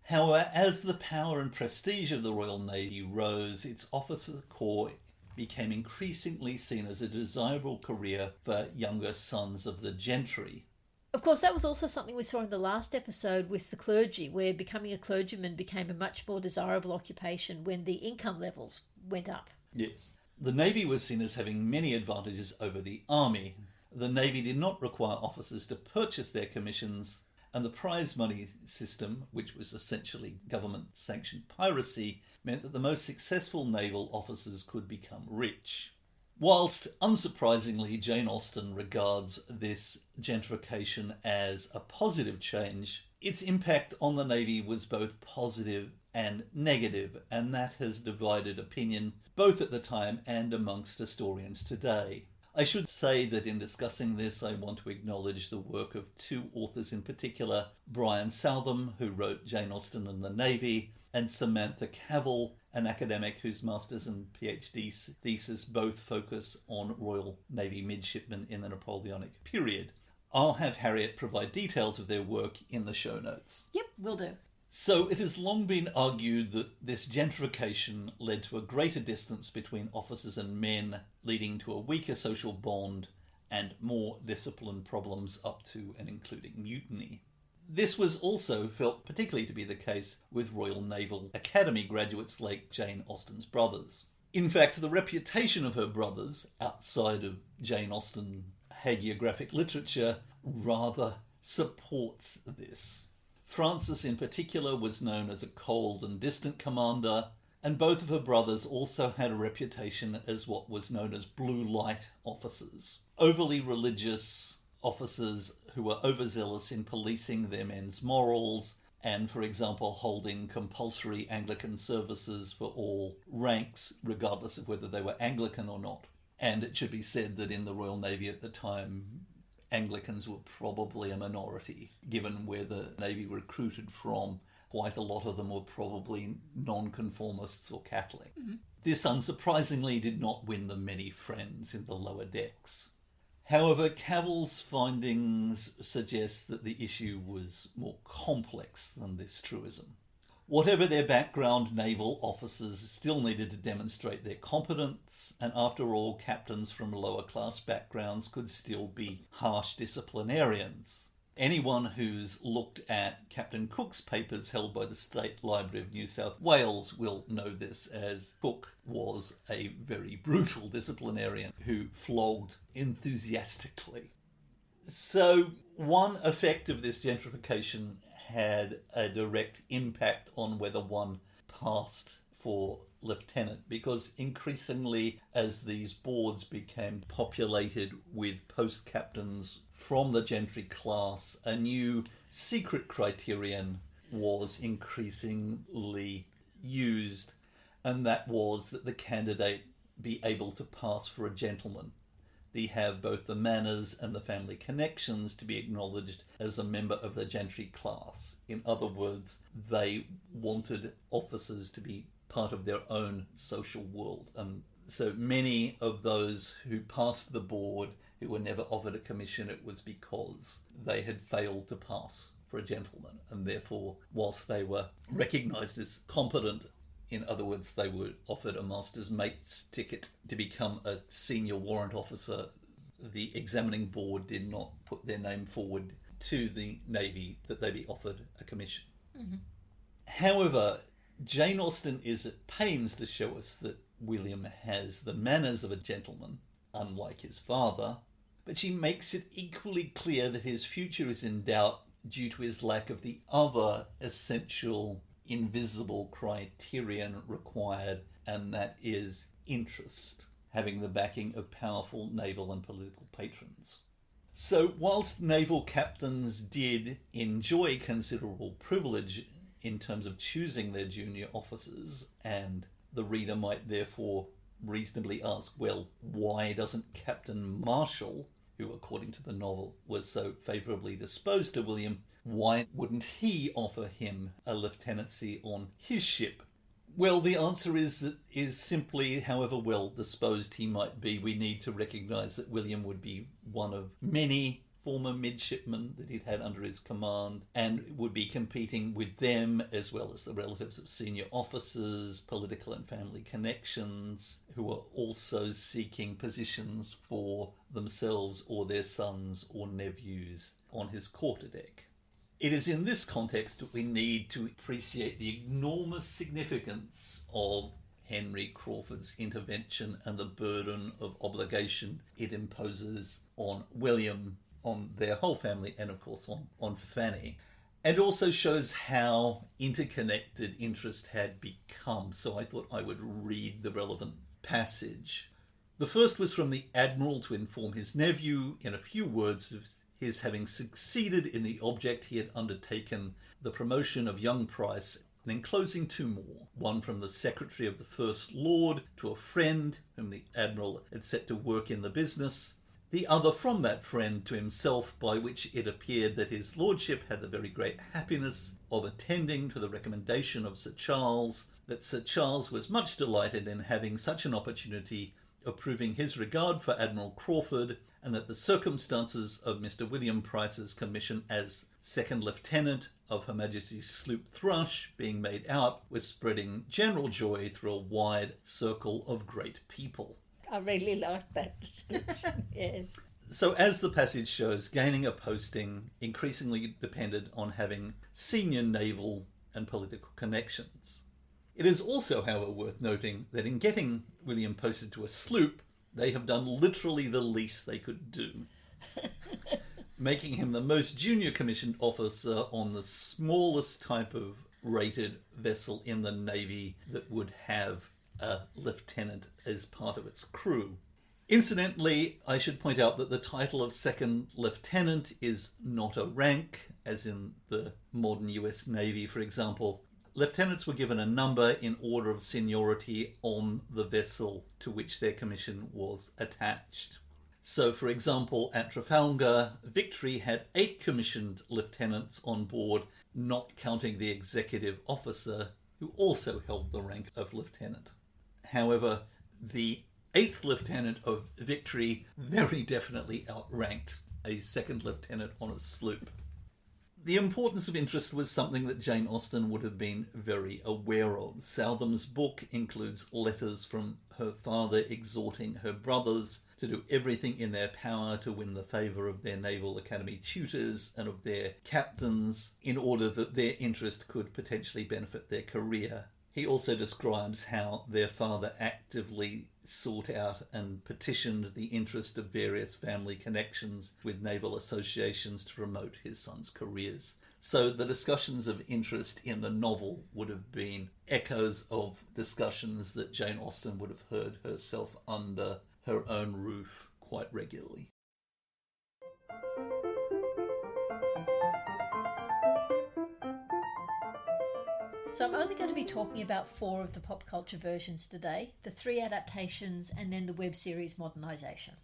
However, as the power and prestige of the Royal Navy rose, its officer corps became increasingly seen as a desirable career for younger sons of the gentry. Of course, that was also something we saw in the last episode with the clergy, where becoming a clergyman became a much more desirable occupation when the income levels went up. Yes. The Navy was seen as having many advantages over the Army. The Navy did not require officers to purchase their commissions, and the prize money system, which was essentially government-sanctioned piracy, meant that the most successful naval officers could become rich. Whilst, unsurprisingly, Jane Austen regards this gentrification as a positive change, its impact on the Navy was both positive and negative, and that has divided opinion both at the time and amongst historians today. I should say that in discussing this, I want to acknowledge the work of two authors in particular, Brian Southam, who wrote Jane Austen and the Navy, and Samantha Cavell, an academic whose master's and PhD thesis both focus on Royal Navy midshipmen in the Napoleonic period. I'll have Harriet provide details of their work in the show notes. Yep, will do. So it has long been argued that this gentrification led to a greater distance between officers and men, leading to a weaker social bond and more discipline problems up to and including mutiny. This was also felt particularly to be the case with Royal Naval Academy graduates like Jane Austen's brothers. In fact, the reputation of her brothers, outside of Jane Austen hagiographic literature, rather supports this. Frances in particular was known as a cold and distant commander, and both of her brothers also had a reputation as what was known as blue light officers, overly religious officers who were overzealous in policing their men's morals and, for example, holding compulsory Anglican services for all ranks, regardless of whether they were Anglican or not. And it should be said that in the Royal Navy at the time, Anglicans were probably a minority, given where the Navy recruited from. Quite a lot of them were probably nonconformists or Catholic. Mm-hmm. This, unsurprisingly, did not win them many friends in the lower decks. However, Cavill's findings suggest that the issue was more complex than this truism. Whatever their background, naval officers still needed to demonstrate their competence, and after all, captains from lower class backgrounds could still be harsh disciplinarians. Anyone who's looked at Captain Cook's papers held by the State Library of New South Wales will know this, as Cook was a very brutal disciplinarian who flogged enthusiastically. So one effect of this gentrification had a direct impact on whether one passed for lieutenant, because increasingly as these boards became populated with post captains from the gentry class, a new secret criterion was increasingly used, and that was that the candidate be able to pass for a gentleman. They have both the manners and the family connections to be acknowledged as a member of the gentry class. In other words, they wanted officers to be part of their own social world. And so many of those who passed the board who were never offered a commission, it was because they had failed to pass for a gentleman. And therefore, whilst they were recognised as competent, in other words, they were offered a master's mate's ticket to become a senior warrant officer, the examining board did not put their name forward to the Navy that they be offered a commission. Mm-hmm. However, Jane Austen is at pains to show us that William has the manners of a gentleman, unlike his father, but she makes it equally clear that his future is in doubt due to his lack of the other essential invisible criterion required, and that is interest, having the backing of powerful naval and political patrons. So whilst naval captains did enjoy considerable privilege in terms of choosing their junior officers, and the reader might therefore reasonably ask, well, why doesn't Captain Marshall, who according to the novel was so favourably disposed to William, why wouldn't he offer him a lieutenancy on his ship? Well, the answer is simply, however well disposed he might be, we need to recognise that William would be one of many former midshipmen that he'd had under his command, and would be competing with them as well as the relatives of senior officers, political and family connections, who were also seeking positions for themselves or their sons or nephews on his quarterdeck. It is in this context that we need to appreciate the enormous significance of Henry Crawford's intervention and the burden of obligation it imposes on William, on their whole family, and of course on Fanny. And also shows how interconnected interest had become. So I thought I would read the relevant passage. The first was from the Admiral to inform his nephew in a few words of his having succeeded in the object he had undertaken, the promotion of young Price, and enclosing two more, one from the Secretary of the First Lord to a friend whom the Admiral had set to work in the business, the other from that friend to himself, by which it appeared that his lordship had the very great happiness of attending to the recommendation of Sir Charles, that Sir Charles was much delighted in having such an opportunity of proving his regard for Admiral Crawford, and that the circumstances of Mr. William Price's commission as second lieutenant of Her Majesty's sloop Thrush being made out was spreading general joy through a wide circle of great people. I really like that description, yes. So as the passage shows, gaining a posting increasingly depended on having senior naval and political connections. It is also, however, worth noting that in getting William posted to a sloop, they have done literally the least they could do, making him the most junior commissioned officer on the smallest type of rated vessel in the Navy that would have a lieutenant as part of its crew. Incidentally, I should point out that the title of second lieutenant is not a rank, as in the modern US Navy, for example. Lieutenants were given a number in order of seniority on the vessel to which their commission was attached. So, for example, at Trafalgar, Victory had 8 commissioned lieutenants on board, not counting the executive officer, who also held the rank of lieutenant. However, the 8th lieutenant of Victory very definitely outranked a second lieutenant on a sloop. The importance of interest was something that Jane Austen would have been very aware of. Southam's book includes letters from her father exhorting her brothers to do everything in their power to win the favour of their Naval Academy tutors and of their captains in order that their interest could potentially benefit their career. He also describes how their father actively sought out and petitioned the interest of various family connections with naval associations to promote his sons' careers. So the discussions of interest in the novel would have been echoes of discussions that Jane Austen would have heard herself under her own roof quite regularly. So I'm only going to be talking about 4 of the pop culture versions today, the 3 adaptations and then the web series modernisation.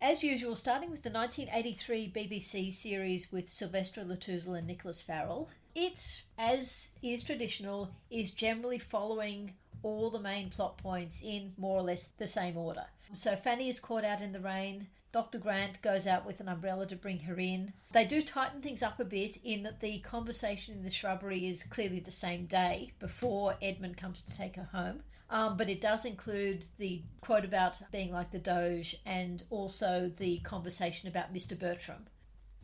As usual, starting with the 1983 BBC series with Sylvester Latouzle and Nicholas Farrell, it, as is traditional, is generally following all the main plot points in more or less the same order. So Fanny is caught out in the rain. Dr. Grant goes out with an umbrella to bring her in. They do tighten things up a bit in that the conversation in the shrubbery is clearly the same day before Edmund comes to take her home. But it does include the quote about being like the Doge and also the conversation about Mr. Bertram.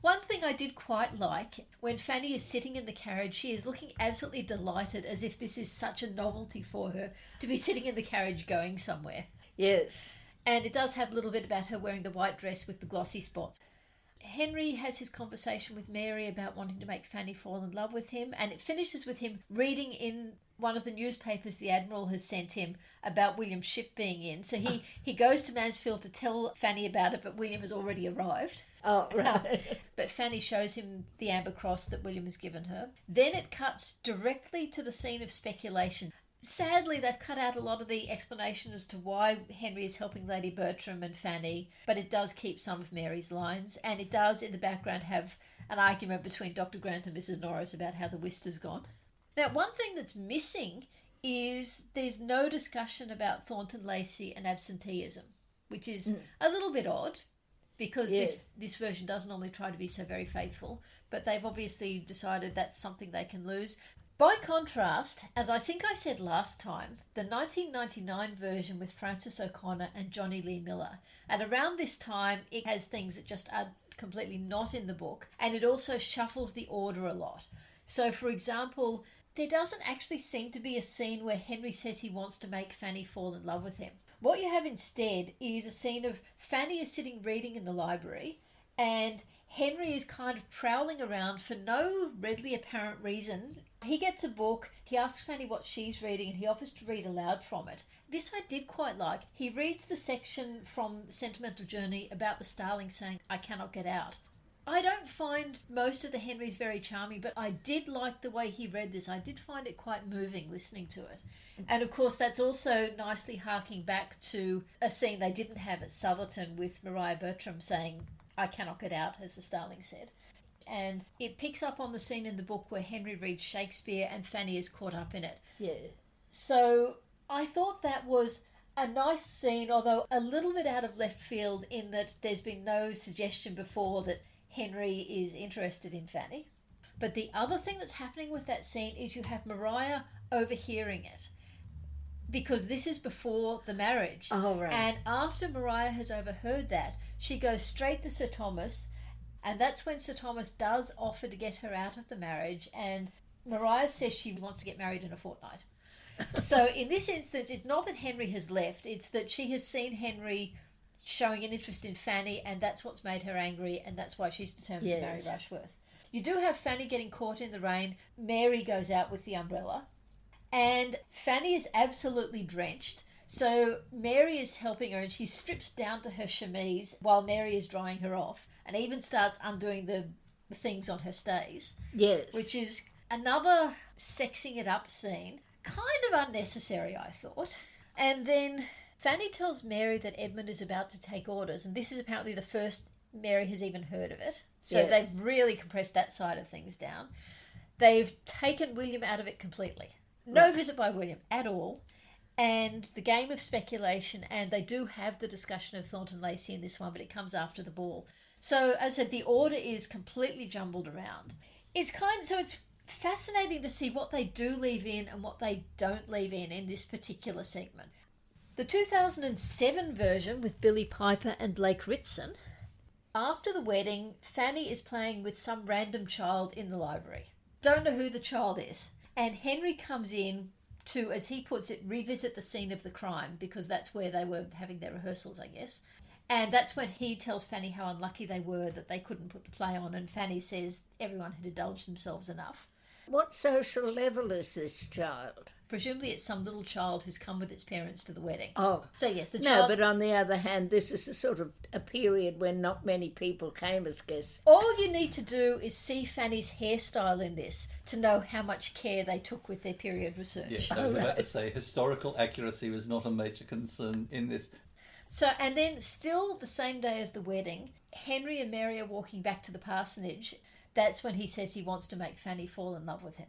One thing I did quite like, when Fanny is sitting in the carriage, she is looking absolutely delighted as if this is such a novelty for her to be sitting in the carriage going somewhere. Yes. And it does have a little bit about her wearing the white dress with the glossy spots. Henry has his conversation with Mary about wanting to make Fanny fall in love with him, and it finishes with him reading in one of the newspapers the Admiral has sent him about William's ship being in. So he goes to Mansfield to tell Fanny about it, but William has already arrived. Oh, right. But Fanny shows him the amber cross that William has given her. Then it cuts directly to the scene of speculation. Sadly, they've cut out a lot of the explanation as to why Henry is helping Lady Bertram and Fanny, but it does keep some of Mary's lines, and it does, in the background, have an argument between Dr. Grant and Mrs. Norris about how the whist has gone. Now, one thing that's missing is there's no discussion about Thornton Lacey and absenteeism, which is a little bit odd, because this version doesn't normally try to be so very faithful, but they've obviously decided that's something they can lose. By contrast, as I think I said last time, the 1999 version with Frances O'Connor and Johnny Lee Miller, and around this time it has things that just are completely not in the book, and it also shuffles the order a lot. So, for example, there doesn't actually seem to be a scene where Henry says he wants to make Fanny fall in love with him. What you have instead is a scene of Fanny is sitting reading in the library, and Henry is kind of prowling around for no readily apparent reason. He gets a book, he asks Fanny what she's reading, and he offers to read aloud from it. This I did quite like. He reads the section from Sentimental Journey about the starling saying, "I cannot get out." I don't find most of the Henrys very charming, but I did like the way he read this. I did find it quite moving listening to it. And of course, that's also nicely harking back to a scene they didn't have at Southerton with Maria Bertram saying, "I cannot get out," as the starling said. And it picks up on the scene in the book where Henry reads Shakespeare and Fanny is caught up in it. Yeah. So I thought that was a nice scene, although a little bit out of left field in that there's been no suggestion before that Henry is interested in Fanny. But the other thing that's happening with that scene is you have Maria overhearing it. because this is before the marriage. Oh, right. And after Maria has overheard that, she goes straight to Sir Thomas, and that's when Sir Thomas does offer to get her out of the marriage, and Maria says she wants to get married in a fortnight. So in this instance, it's not that Henry has left, it's that she has seen Henry showing an interest in Fanny, and that's what's made her angry, and that's why she's determined to marry Rushworth. You do have Fanny getting caught in the rain. Mary goes out with the umbrella, and Fanny is absolutely drenched. So Mary is helping her, and she strips down to her chemise while Mary is drying her off, and even starts undoing the things on her stays. Yes. Which is another sexing it up scene. Kind of unnecessary, I thought. And then Fanny tells Mary that Edmund is about to take orders, and this is apparently the first Mary has even heard of it. So they've really compressed that side of things down. They've taken William out of it completely. No visit by William at all. And the game of speculation, and they do have the discussion of Thornton Lacey in this one, but it comes after the ball. So, as I said, the order is completely jumbled around. It's fascinating to see what they do leave in and what they don't leave in this particular segment. The 2007 version with Billy Piper and Blake Ritson, after the wedding, Fanny is playing with some random child in the library. Don't know who the child is. And Henry comes in to, as he puts it, revisit the scene of the crime, because that's where they were having their rehearsals, I guess. And that's when he tells Fanny how unlucky they were that they couldn't put the play on, and Fanny says everyone had indulged themselves enough. What social level is this child? Presumably it's some little child who's come with its parents to the wedding. Oh. So yes, the child... No, but on the other hand, this is a sort of a period when not many people came as guests. All you need to do is see Fanny's hairstyle in this to know how much care they took with their period research. Yes, I was about to say, historical accuracy was not a major concern in this. So, and then still the same day as the wedding, Henry and Mary are walking back to the parsonage. That's when he says he wants to make Fanny fall in love with him.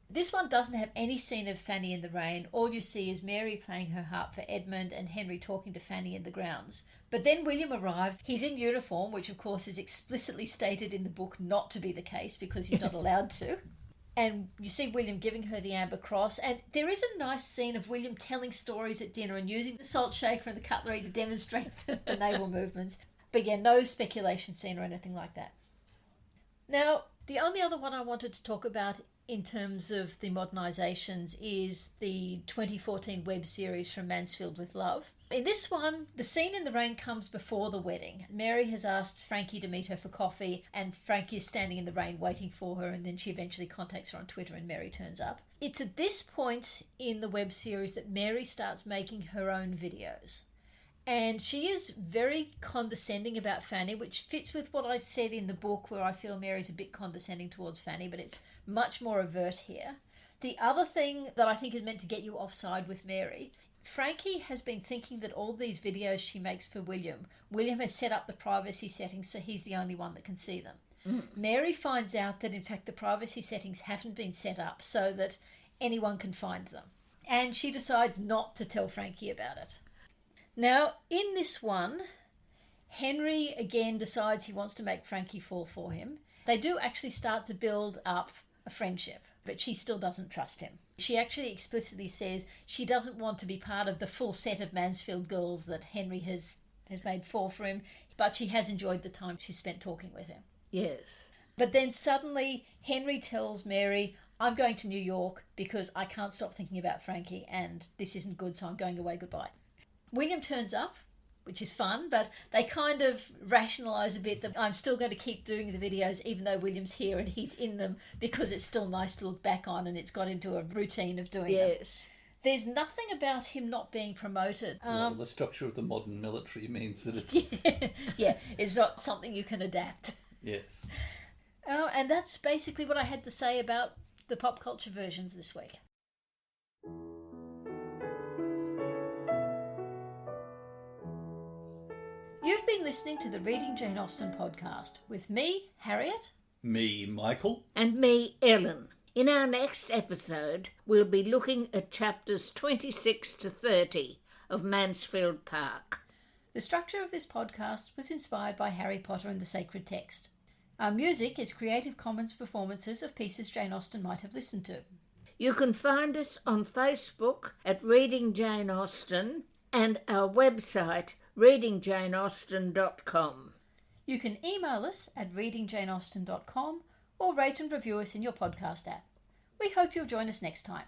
This one doesn't have any scene of Fanny in the rain. All you see is Mary playing her harp for Edmund and Henry talking to Fanny in the grounds. But then William arrives. He's in uniform, which of course is explicitly stated in the book not to be the case because he's not allowed to. And you see William giving her the amber cross. And there is a nice scene of William telling stories at dinner and using the salt shaker and the cutlery to demonstrate the naval movements. But yeah, no speculation scene or anything like that. Now, the only other one I wanted to talk about in terms of the modernisations is the 2014 web series from Mansfield with Love. In this one, the scene in the rain comes before the wedding. Mary has asked Frankie to meet her for coffee, and Frankie is standing in the rain waiting for her, and then she eventually contacts her on Twitter and Mary turns up. It's at this point in the web series that Mary starts making her own videos. And she is very condescending about Fanny, which fits with what I said in the book where I feel Mary's a bit condescending towards Fanny, but it's much more overt here. The other thing that I think is meant to get you offside with Mary, Frankie has been thinking that all these videos she makes for William has set up the privacy settings so he's the only one that can see them. Mary finds out that in fact the privacy settings haven't been set up so that anyone can find them. And she decides not to tell Frankie about it. Now, in this one, Henry again decides he wants to make Frankie fall for him. They do actually start to build up a friendship, but she still doesn't trust him. She actually explicitly says she doesn't want to be part of the full set of Mansfield girls that Henry has made fall for him, but she has enjoyed the time she spent talking with him. Yes. But then suddenly Henry tells Mary, I'm going to New York because I can't stop thinking about Frankie and this isn't good, so I'm going away, goodbye. William turns up, which is fun, but they kind of rationalise a bit that I'm still going to keep doing the videos even though William's here and he's in them because it's still nice to look back on and it's got into a routine of doing them. Yes. There's nothing about him not being promoted. Well, the structure of the modern military means that it's... Yeah, it's not something you can adapt. Yes. And that's basically what I had to say about the pop culture versions this week. You've been listening to the Reading Jane Austen podcast with me, Harriet. Me, Michael. And me, Ellen. In our next episode, we'll be looking at chapters 26 to 30 of Mansfield Park. The structure of this podcast was inspired by Harry Potter and the Sacred Text. Our music is Creative Commons performances of pieces Jane Austen might have listened to. You can find us on Facebook at Reading Jane Austen and our website readingjaneausten.com. You can email us at readingjaneausten.com or rate and review us in your podcast app. We hope you'll join us next time.